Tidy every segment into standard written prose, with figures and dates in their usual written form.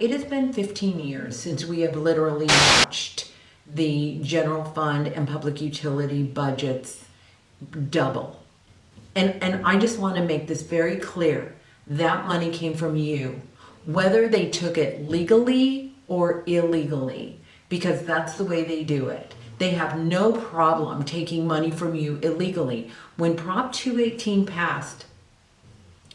it has been 15 years since we have literally watched the general fund and public utility budgets double. And I just want to make this very clear. That money came from you, whether they took it legally or illegally, because that's the way they do it. They have no problem taking money from you illegally. When Prop 218 passed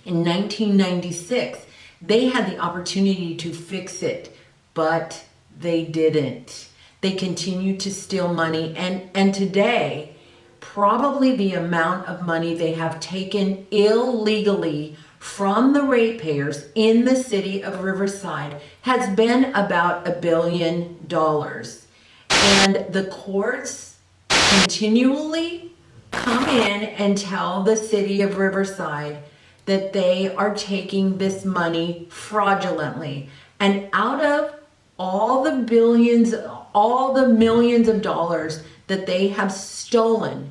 in 1996, they had the opportunity to fix it, but they didn't. They continued to steal money, and today, probably the amount of money they have taken illegally from the ratepayers in the city of Riverside has been about $1 billion. And the courts continually come in and tell the city of Riverside that they are taking this money fraudulently. And out of all the billions, all the millions of dollars that they have stolen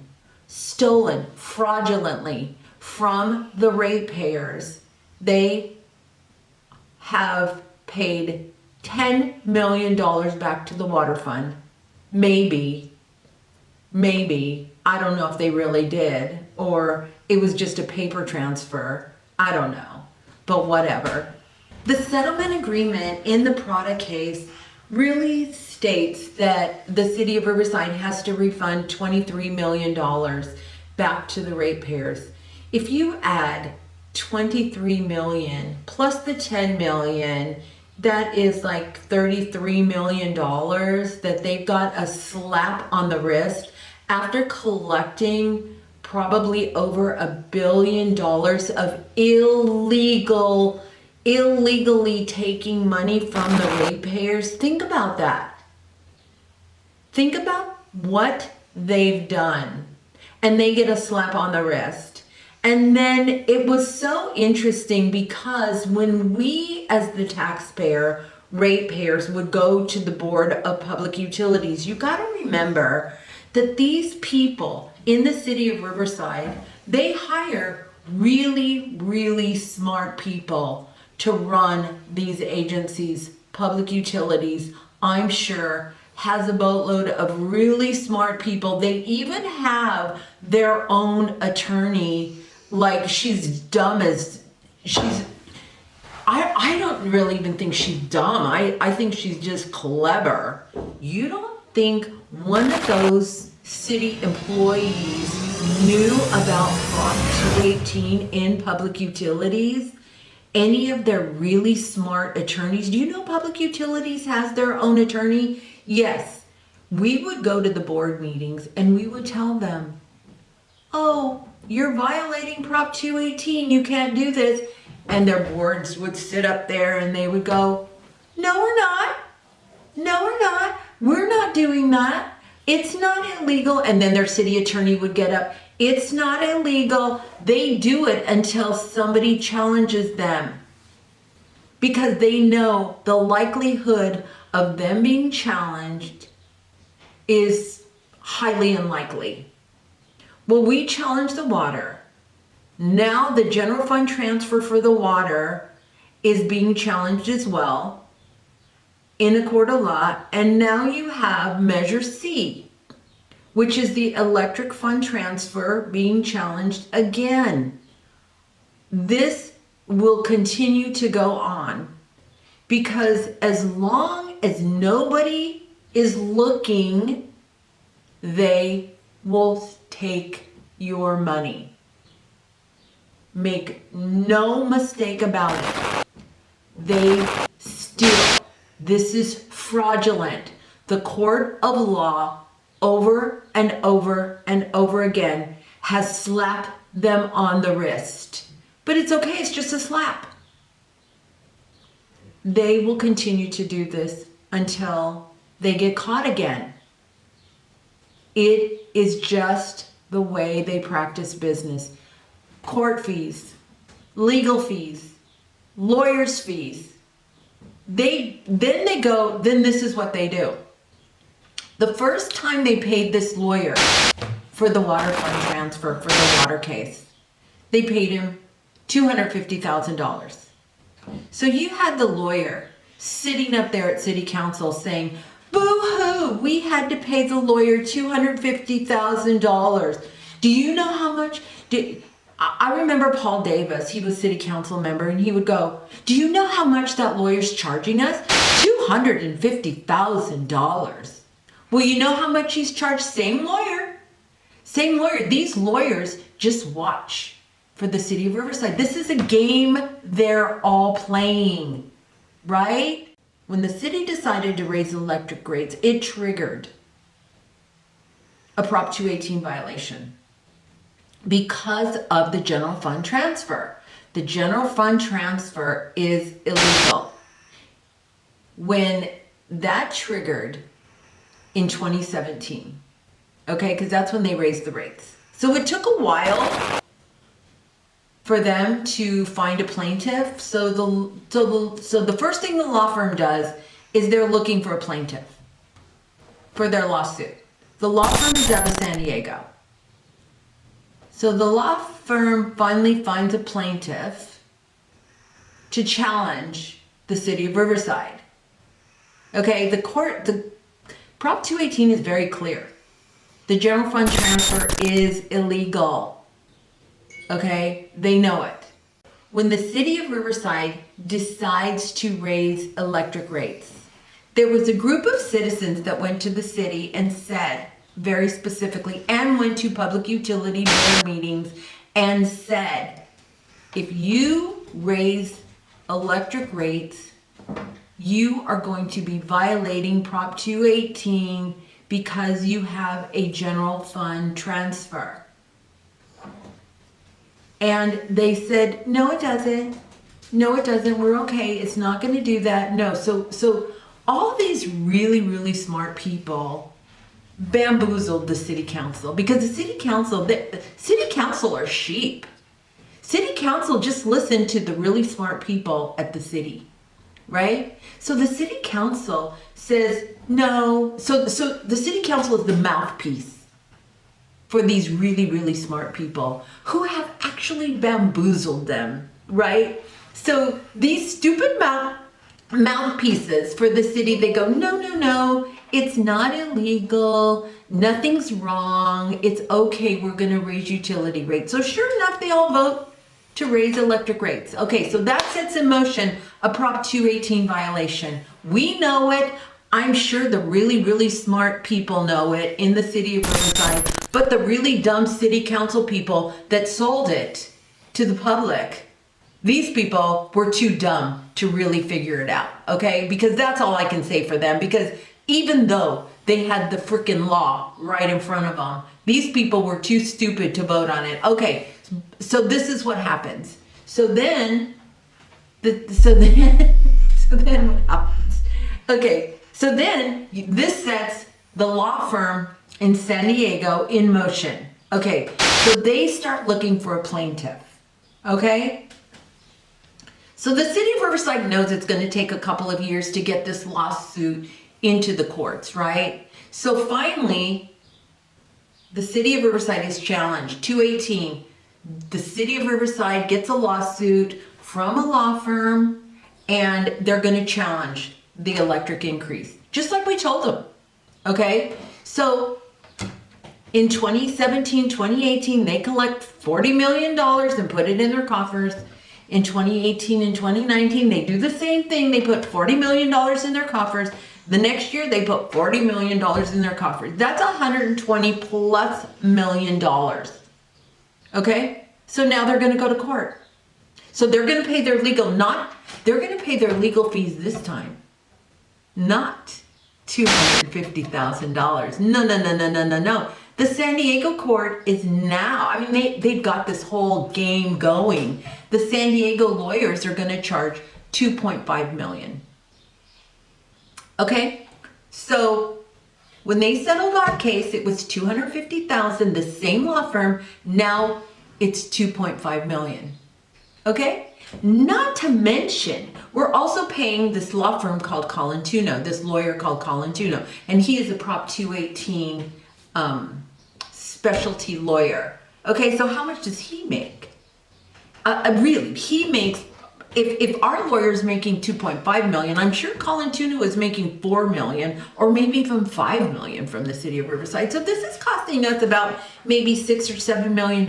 fraudulently from the ratepayers, they have paid $10 million back to the water fund. Maybe, I don't know if they really did, or it was just a paper transfer. I don't know, but whatever. The settlement agreement in the Prada case really states that the city of Riverside has to refund $23 million back to the ratepayers. If you add 23 million plus the 10 million, that is like $33 million that they've got a slap on the wrist after collecting probably over $1 billion of illegally taking money from the ratepayers. Think about that. Think about what they've done, and they get a slap on the wrist. And then it was so interesting because when we as the taxpayer, ratepayers, would go to the Board of Public Utilities, you got to remember that these people in the city of Riverside, they hire really smart people to run these agencies. Public Utilities, I'm sure, has a boatload of really smart people. They even have their own attorney. Like, she's dumb as she's, I don't really even think she's dumb. I think she's just clever. You don't think one of those city employees knew about Prop 218 in Public Utilities? Any of their really smart attorneys? Do you know Public Utilities has their own attorney? Yes. We would go to the board meetings and we would tell them, oh, you're violating Prop 218, you can't do this. And their boards would sit up there and they would go, no, we're not. No, we're not. We're not doing that. It's not illegal. And then their city attorney would get up. It's not illegal. They do it until somebody challenges them, because they know the likelihood of them being challenged is highly unlikely. Well, we challenge the water. Now the general fund transfer for the water is being challenged as well in a court of law. And now you have Measure C, which is the electric fund transfer, being challenged again. This will continue to go on because as long as nobody is looking, they will take your money. Make no mistake about it. They steal. This is fraudulent. The court of law over and over and over again has slapped them on the wrist. But it's okay, it's just a slap. They will continue to do this until they get caught again. It is just the way they practice business. Court fees, legal fees, lawyers' fees. Then this is what they do. The first time they paid this lawyer for the water fund transfer for the water case, they paid him $250,000. So you had the lawyer sitting up there at city council saying, boo-hoo, we had to pay the lawyer $250,000. Do you know how much? I remember Paul Davis, he was city council member, and he would go, do you know how much that lawyer's charging us? $250,000. Well, you know how much he's charged? Same lawyer. Same lawyer. These lawyers just watch for the City of Riverside. This is a game they're all playing, right? When the city decided to raise electric rates, it triggered a Prop 218 violation because of the general fund transfer. The general fund transfer is illegal. When that triggered in 2017, okay, because that's when they raised the rates. So it took a while for them to find a plaintiff. So the first thing the law firm does is they're looking for a plaintiff for their lawsuit. The law firm is out of San Diego. So the law firm finally finds a plaintiff to challenge the City of Riverside. Okay, the Prop 218 is very clear. The general fund transfer is illegal. Okay, they know it. When the City of Riverside decides to raise electric rates, there was a group of citizens that went to the city and said very specifically, and went to public utility board meetings and said, if you raise electric rates, you are going to be violating Prop 218 because you have a general fund transfer. And they said, no, it doesn't. No, it doesn't. We're okay. It's not going to do that. No. So all these really, really smart people bamboozled the city council because the city council are sheep. City council just listened to the really smart people at the city, right? So the city council says no. So the city council is the mouthpiece for these really, really smart people who have actually bamboozled them, right? So these stupid mouthpieces for the city, they go, no, it's not illegal, nothing's wrong, it's okay, we're gonna raise utility rates. So sure enough, they all vote to raise electric rates. Okay, so that sets in motion a Prop 218 violation. We know it. I'm sure the really, really smart people know it in the City of Riverside, but the really dumb city council people that sold it to the public, these people were too dumb to really figure it out, okay? Because that's all I can say for them, because even though they had the freaking law right in front of them, these people were too stupid to vote on it. Okay, so this is what happens. So then what happens? Okay, so then this sets the law firm in San Diego in motion. Okay, so they start looking for a plaintiff. Okay? So the City of Riverside knows it's going to take a couple of years to get this lawsuit into the courts, right? So finally, the City of Riverside is challenged. 218. The City of Riverside gets a lawsuit from a law firm, and they're going to challenge the electric increase, just like we told them. Okay? So in 2017, 2018, they collect $40 million and put it in their coffers. In 2018 and 2019, they do the same thing. They put $40 million in their coffers. The next year, they put $40 million in their coffers. That's $120+ million. Okay? So now they're going to go to court. So they're going to pay their legal fees this time. Not $250,000. No. The San Diego court is now, they've got this whole game going. The San Diego lawyers are going to charge $2.5 million. Okay? So when they settled our case, it was $250,000, the same law firm. Now it's $2.5 million. Okay? Not to mention, we're also paying this law firm called Colantuno, this lawyer called Colantuno, and he is a Prop 218 specialty lawyer. Okay, so how much does he make? Really, he makes If our lawyer's making 2.5 million, I'm sure Colin Tunu is making 4 million or maybe even 5 million from the City of Riverside. So this is costing us about maybe $6 or $7 million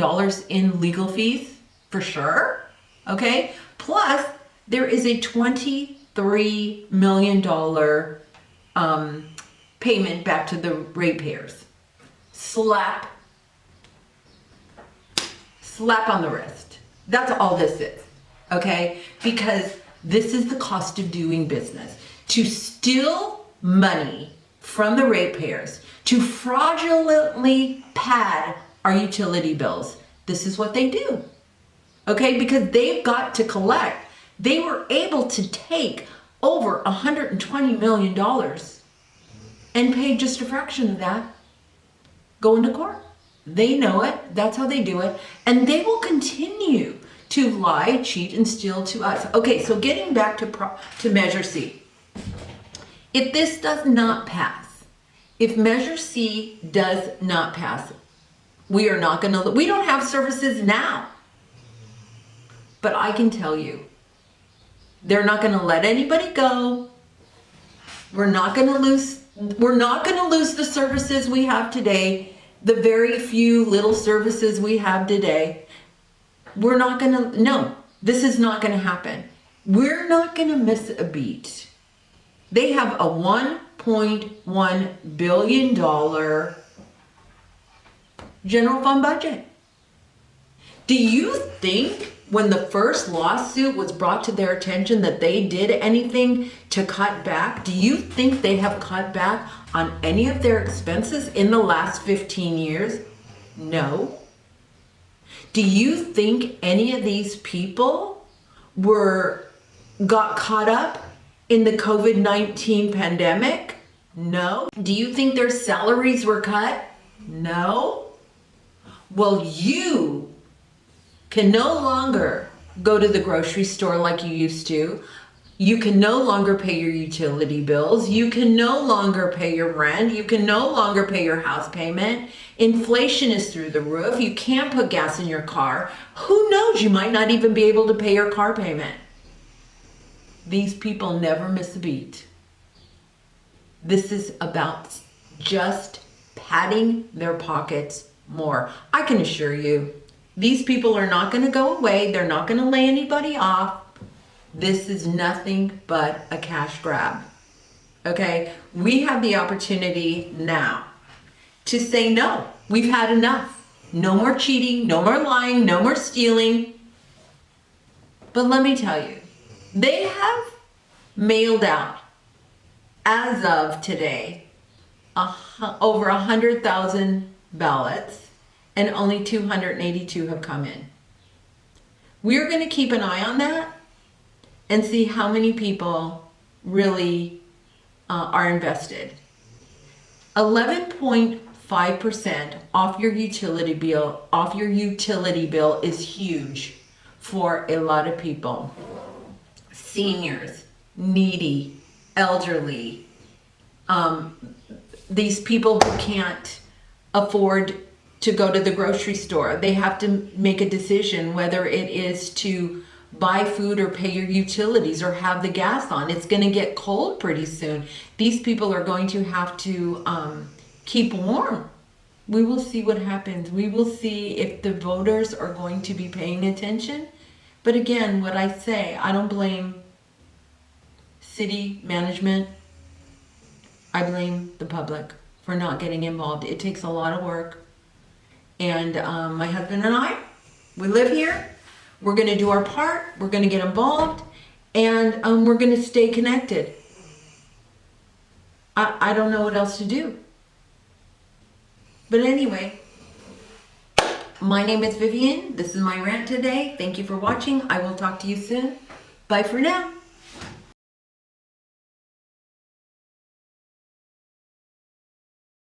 in legal fees for sure. Okay. Plus there is a $23 million payment back to the ratepayers. Slap on the wrist. That's all this is. Okay? Because this is the cost of doing business. To steal money from the ratepayers, to fraudulently pad our utility bills. This is what they do. Okay? Because they've got to collect. They were able to take over $120 million and pay just a fraction of that going to court. They know it. That's how they do it. And they will continue to lie, cheat, and steal to us. Okay, so getting back to Measure C. If this does not pass, if Measure C does not pass, we don't have services now. But I can tell you, they're not going to let anybody go. We're not going to lose the services we have today, the very few little services we have today. No, this is not going to happen. We're not going to miss a beat. They have a $1.1 billion general fund budget. Do you think when the first lawsuit was brought to their attention that they did anything to cut back? Do you think they have cut back on any of their expenses in the last 15 years? No. Do you think any of these people got caught up in the COVID-19 pandemic? No. Do you think their salaries were cut? No. Well, you can no longer go to the grocery store like you used to. You can no longer pay your utility bills. You can no longer pay your rent. You can no longer pay your house payment. Inflation is through the roof. You can't put gas in your car. Who knows? You might not even be able to pay your car payment. These people never miss a beat. This is about just padding their pockets more. I can assure you, these people are not going to go away. They're not going to lay anybody off. This is nothing but a cash grab. Okay? We have the opportunity now to say no. We've had enough. No more cheating, no more lying, no more stealing. But let me tell you, they have mailed out, as of today, over 100,000 ballots, and only 282 have come in. We're going to keep an eye on that and see how many people really are invested. 11.5% off your utility bill is huge for a lot of people. Seniors, needy, elderly, these people who can't afford to go to the grocery store. They have to make a decision whether it is to buy food or pay your utilities or have the gas on. It's going to get cold pretty soon. These people are going to have to keep warm. We will see what happens. We will see if the voters are going to be paying attention. But again, what I say, I don't blame city management. I blame the public for not getting involved. It takes a lot of work. And my husband and I, we live here. We're going to do our part. We're going to get involved. And we're going to stay connected. I don't know what else to do. But anyway, my name is Vivian. This is my rant today. Thank you for watching. I will talk to you soon. Bye for now.